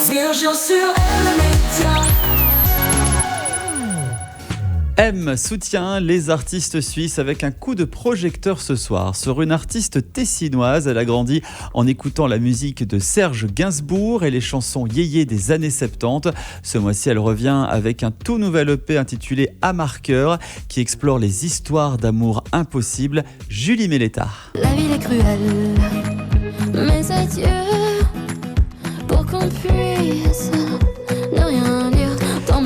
Virgile sur Element. M soutient les artistes suisses avec un coup de projecteur ce soir sur une artiste tessinoise. Elle a grandi en écoutant la musique de Serge Gainsbourg et les chansons yéyé des années 70. Ce mois-ci, elle revient avec un tout nouvel EP intitulé À marqueur qui explore les histoires d'amour impossibles. Julie Méleta. La ville est cruelle, mais adieu pour qu'on puisse ne rien dire.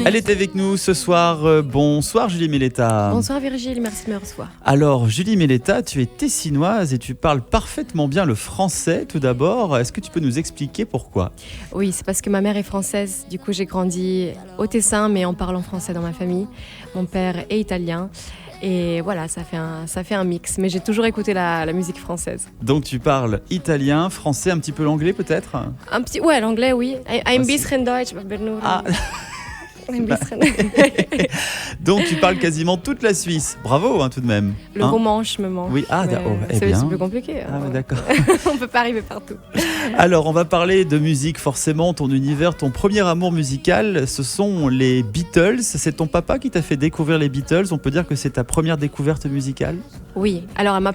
Elle est avec nous ce soir. Bonsoir Julie Méleta. Bonsoir Virgile, merci de me recevoir. Alors Julie Méleta, tu es tessinoise et tu parles parfaitement bien le français tout d'abord. Est-ce que tu peux nous expliquer pourquoi ? Oui, c'est parce que ma mère est française. Du coup, j'ai grandi au Tessin, mais en parlant français dans ma famille. Mon père est italien. Et voilà, ça fait un mix. Mais j'ai toujours écouté la musique française. Donc tu parles italien, français, un petit peu l'anglais peut-être ? Ouais, l'anglais, oui. Ein bisschen Deutsch, aber nur. Ah. Donc tu parles quasiment toute la Suisse. Bravo tout de même. Le romanche me manque. Oui, c'est plus compliqué. Ah, ouais, d'accord. On peut pas arriver partout. Alors on va parler de musique forcément, ton univers, ton premier amour musical, ce sont les Beatles. C'est ton papa qui t'a fait découvrir les Beatles. On peut dire que c'est ta première découverte musicale ? Oui, alors ma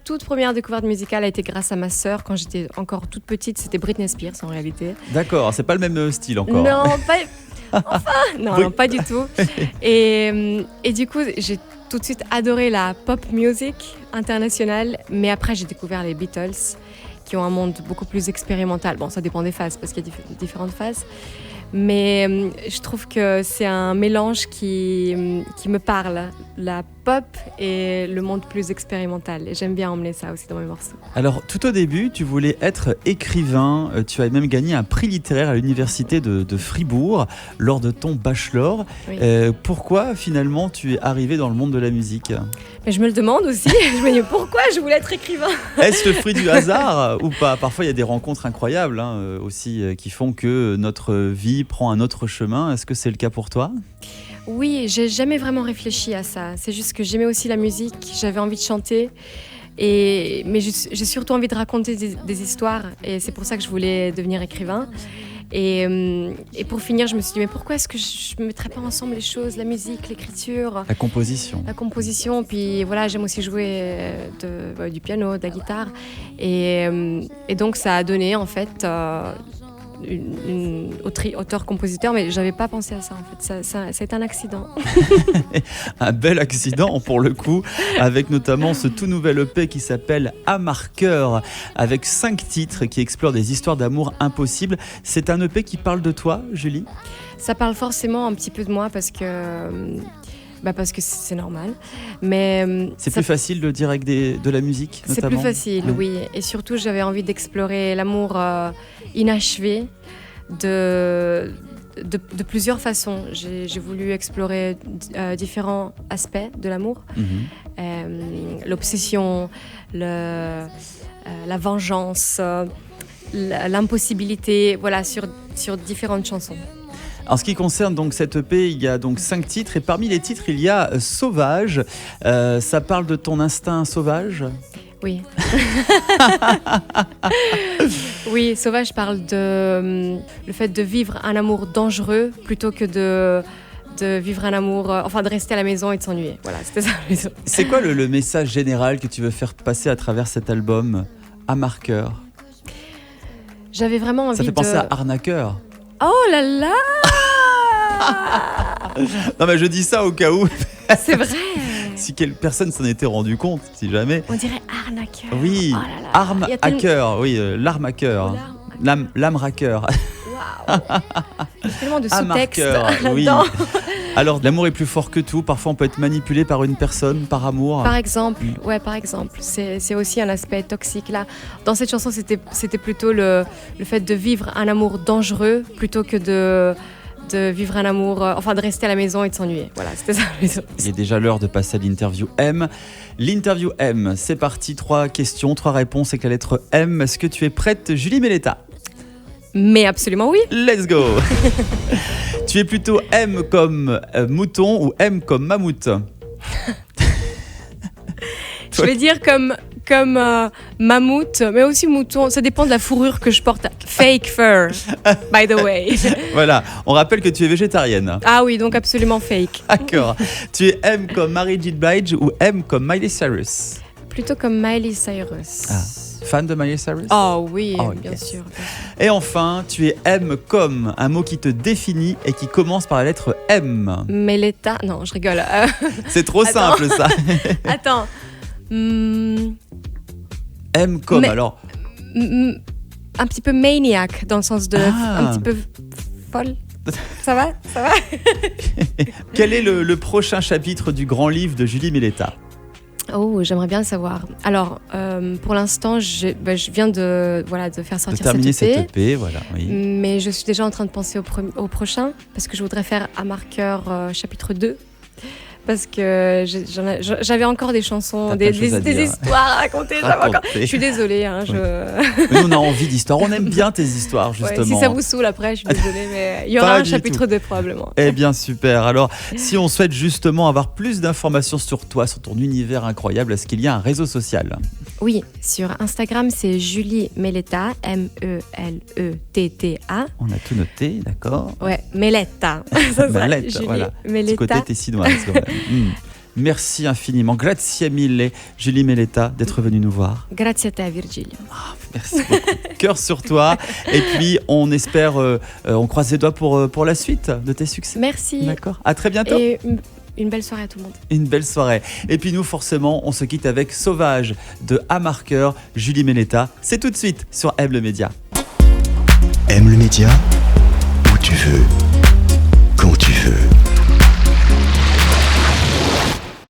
toute première découverte musicale a été grâce à ma sœur quand j'étais encore toute petite. C'était Britney Spears en réalité. D'accord, c'est pas le même style encore. Non, non, pas du tout. Et du coup, j'ai tout de suite adoré la pop music internationale. Mais après, j'ai découvert les Beatles, qui ont un monde beaucoup plus expérimental. Bon, ça dépend des phases, parce qu'il y a différentes phases. Mais je trouve que c'est un mélange qui me parle, la pop et le monde plus expérimental. Et j'aime bien emmener ça aussi dans mes morceaux. Alors, tout au début, tu voulais être écrivain. Tu as même gagné un prix littéraire à l'université de Fribourg lors de ton bachelor. Oui. Pourquoi, finalement, tu es arrivé dans le monde de la musique ? Mais je me le demande aussi. Je me dis pourquoi je voulais être écrivain. Est-ce le fruit du hasard ou pas ? Parfois, il y a des rencontres incroyables aussi qui font que notre vie prend un autre chemin. Est-ce que c'est le cas pour toi ? Oui, j'ai jamais vraiment réfléchi à ça. C'est juste que j'aimais aussi la musique, j'avais envie de chanter. Mais j'ai surtout envie de raconter des histoires. Et c'est pour ça que je voulais devenir écrivain. Et pour finir, je me suis dit, mais pourquoi est-ce que je ne mettrais pas ensemble les choses, la musique, l'écriture, la composition. Puis voilà, j'aime aussi jouer du piano, de la guitare. Et donc ça a donné en fait une auteur-compositeur, mais j'avais pas pensé à ça en fait. C'est un accident. Un bel accident pour le coup, avec notamment ce tout nouvel EP qui s'appelle À marqueur, avec 5 titres qui explorent des histoires d'amour impossibles. C'est un EP qui parle de toi, Julie ? Ça parle forcément un petit peu de moi parce que c'est normal. Mais c'est plus facile de dire avec de la musique, notamment. C'est plus facile, oui. Et surtout, j'avais envie d'explorer l'amour inachevé de plusieurs façons. J'ai voulu explorer différents aspects de l'amour. L'obsession, la vengeance, l'impossibilité, voilà, sur différentes chansons. En ce qui concerne donc cette EP, il y a donc 5 titres et parmi les titres, il y a Sauvage. Ça parle de ton instinct sauvage ? Oui. Oui, Sauvage parle le fait de vivre un amour dangereux plutôt que de vivre un amour, de rester à la maison et de s'ennuyer. Voilà, c'était ça. C'est quoi le message général que tu veux faire passer à travers cet album, À marqueur ? J'avais vraiment envie Ça fait penser à Arnaqueur. Oh là là. Non mais je dis ça au cas où. C'est vrai. Si personne s'en était rendu compte, si jamais. On dirait arnaqueur. Oui, oh là là. Arme à cœur, oui, l'arme à cœur. L'âme raqueur. Waouh. Il y a tellement de sous-textes là-dedans. Oui. Alors, l'amour est plus fort que tout. Parfois, on peut être manipulé par une personne, par amour. Par exemple, par exemple. C'est aussi un aspect toxique là. Dans cette chanson, c'était plutôt le fait de vivre un amour dangereux plutôt que de vivre un amour, de rester à la maison et de s'ennuyer. Voilà, c'était ça. Il est déjà l'heure de passer à l'interview M. L'interview M, c'est parti. 3 questions, 3 réponses avec la lettre M. Est-ce que tu es prête, Julie Méleta ? Mais absolument oui. Let's go. Tu es plutôt M comme mouton ou M comme mammouth ? Je vais dire comme comme mammouth, mais aussi mouton. Ça dépend de la fourrure que je porte. Fake fur, by the way. Voilà, on rappelle que tu es végétarienne. Ah oui, donc absolument fake. D'accord. Tu es M comme Mary J. Blige ou M comme Miley Cyrus? Plutôt comme Miley Cyrus. Ah. Fan de Miley Cyrus? Oh oui, Oh, bien yes. sûr. Et enfin, tu es M comme un mot qui te définit et qui commence par la lettre M. Meletta, non, je rigole. C'est trop Attends. simple ça. Attends. M comme Mais- alors. Un petit peu maniac, dans le sens de Ah. un petit peu folle. Ça va? Ça va? Quel est le prochain chapitre du grand livre de Julie Méleta? Oh, j'aimerais bien le savoir. Alors, pour l'instant, je viens de faire De sortir terminer cette EP. cette EP, voilà. Oui. Mais je suis déjà en train de penser au prochain, parce que je voudrais faire à marqueur chapitre 2. Parce que j'avais encore des chansons, T'as des plein de choses à dire. histoires à raconter. j'avais encore- Raconter. Je suis désolée. Hein, Mais nous, on a envie d'histoires. On aime bien tes histoires, Ouais, justement. si ça vous saoule après, je suis désolée, mais il y aura Pas un du chapitre tout. 2 probablement. Eh bien, super. Alors, si on souhaite justement avoir plus d'informations sur toi, sur ton univers incroyable, est-ce qu'il y a un réseau social? Oui, sur Instagram, c'est Julie Meletta, Meletta. On a tout noté, d'accord? Ouais, Meletta. Ça, Mélette, Julie voilà. Petit côté Meletta. tessinoise. quand même. Merci infiniment. Grazie mille, Julie Méleta, d'être venue nous voir. Grazie a te, Virgilio. Merci beaucoup. Cœur sur toi. Et puis, on espère, on croise les doigts pour la suite de tes succès. Merci. D'accord. À très bientôt. Et une belle soirée à tout le monde. Une belle soirée. Et puis nous, forcément, on se quitte avec Sauvage de A Marqueur, Julie Méleta. C'est tout de suite sur M le Média. Aime le média où tu veux.